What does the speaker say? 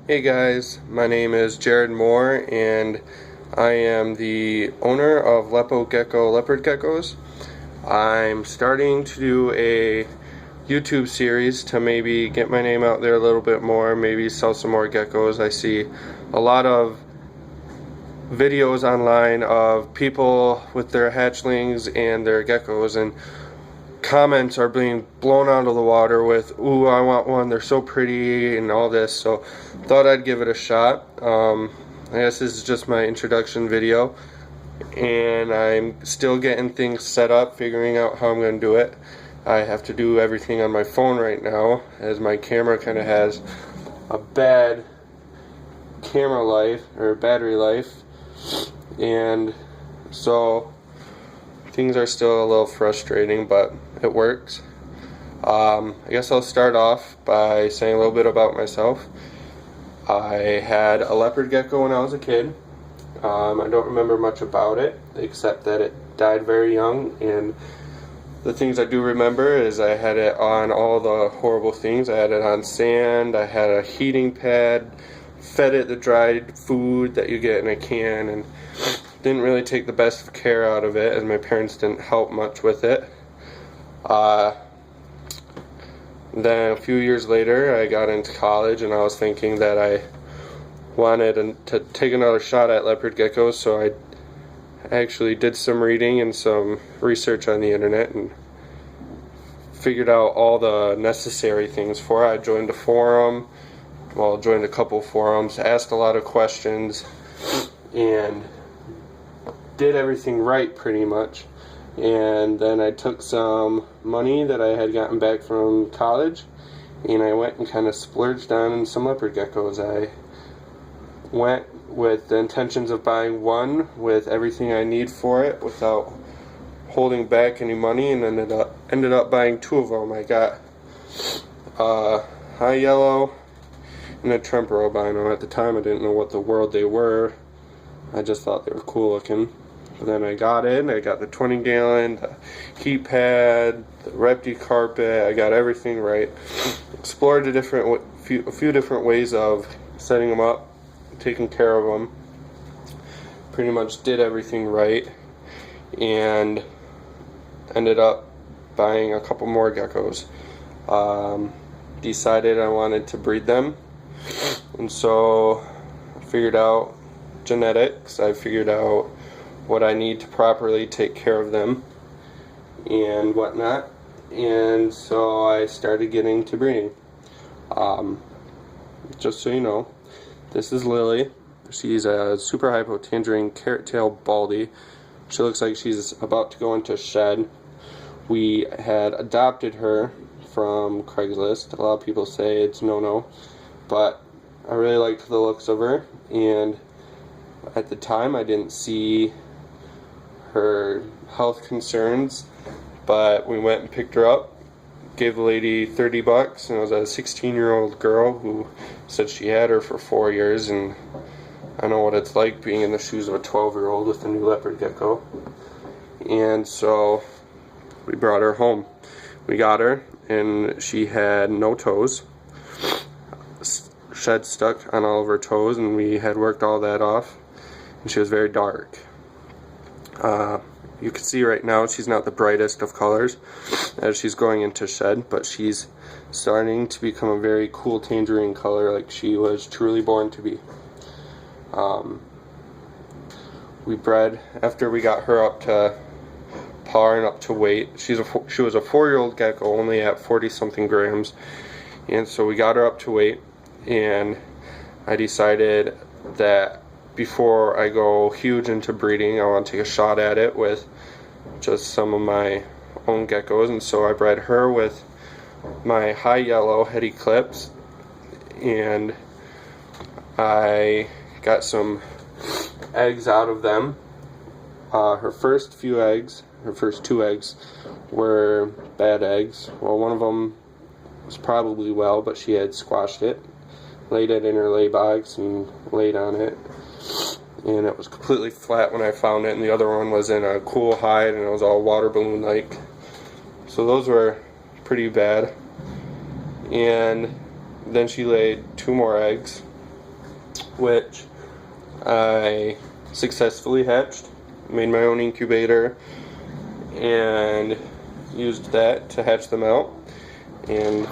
Hey guys, my name is Jared Moore and I am the owner of Lepo-Gecko Leopard Geckos. I'm starting to do a YouTube series to maybe get my name out there a little bit more, maybe sell some more geckos. I see a lot of videos online of people with their hatchlings and their geckos, and comments are being blown out of the water with, "Ooh, I want one, they're so pretty," and all this. So thought I'd give it a shot. I guess this is just my introduction video, and I'm still getting things set up, figuring out how I'm going to do it. I have to do everything on my phone right now, as my camera kind of has a bad camera life, or battery life, and so things are still a little frustrating, but it works. I guess I'll start off by saying a little bit about myself. I had a leopard gecko when I was a kid. I don't remember much about it, except that it died very young, and the things I do remember is I had it on all the horrible things. I had it on sand, I had a heating pad, fed it the dried food that you get in a can, and didn't really take the best care out of it, as my parents didn't help much with it. Then a few years later I got into college, and I was thinking that I wanted to take another shot at leopard geckos, so I actually did some reading and some research on the internet and figured out all the necessary things for it. I joined a forum, joined a couple forums, asked a lot of questions, and did everything right pretty much. And then I took some money that I had gotten back from college, and I went and kind of splurged on some leopard geckos. I went with the intentions of buying one with everything I need for it without holding back any money, and ended up buying two of them. I got a high yellow and a Tremper albino. At the time I didn't know what the world they were. I just thought they were cool looking. But then I got the 20-gallon, the heat pad, the Repti carpet. I got everything right. Explored a few different ways of setting them up, taking care of them. Pretty much did everything right, and ended up buying a couple more geckos. Decided I wanted to breed them, and so I figured out genetics. I figured out what I need to properly take care of them and whatnot, and so I started getting to breeding. Just so you know, this is Lily. She's a super hypo tangerine carrot tail baldy. She looks like she's about to go into shed. We had adopted her from Craigslist. A lot of people say it's no, but I really liked the looks of her, and at the time I didn't see her health concerns, but we went and picked her up, gave the lady $30, and it was a 16-year-old girl who said she had her for 4 years, and I know what it's like being in the shoes of a 12-year-old with a new leopard gecko. And so we brought her home. We got her, and she had no toes, shed stuck on all of her toes, and we had worked all that off, and she was very dark. You can see right now she's not the brightest of colors as she's going into shed, but she's starting to become a very cool tangerine color, like she was truly born to be. We bred after we got her up to par and up to weight. She was a 4-year-old gecko, only at 40-something grams, and so we got her up to weight, and I decided that before I go huge into breeding, I want to take a shot at it with just some of my own geckos, and so I bred her with my high yellow heady clips, and I got some eggs out of them. Her first 2 eggs were bad eggs. Well, one of them was probably well, but she had squashed it, laid it in her lay box and laid on it, and it was completely flat when I found it, and the other one was in a cool hide, and it was all water balloon like. So those were pretty bad. And then she laid 2 more eggs, which I successfully hatched. Made my own incubator and used that to hatch them out. And